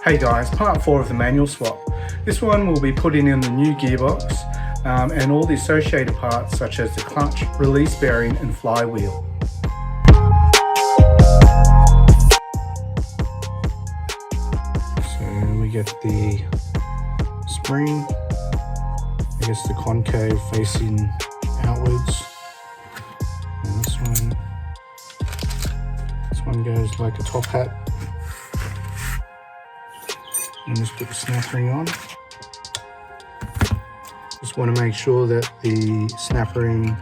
Hey guys, part 4 of the manual swap. This one will be putting in the new gearbox and all the associated parts such as the clutch, release bearing and flywheel. So we get the spring, I guess the concave facing outwards, and this one goes like a top hat. And just put the snap ring on. Just want to make sure that the snap ring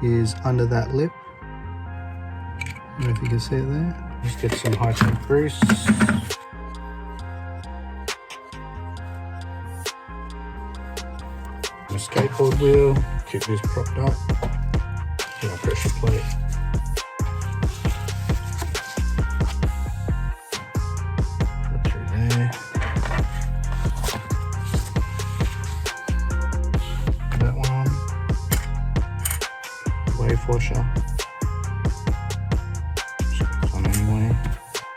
is under that lip. I don't know if you can see it there. Just get some high temp grease. And a skateboard wheel, keep this propped up. Get a pressure plate. That one, wave washer, just put it on anyway,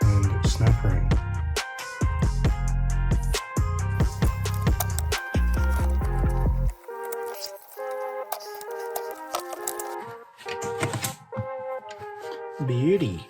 and snap ring. Beauty.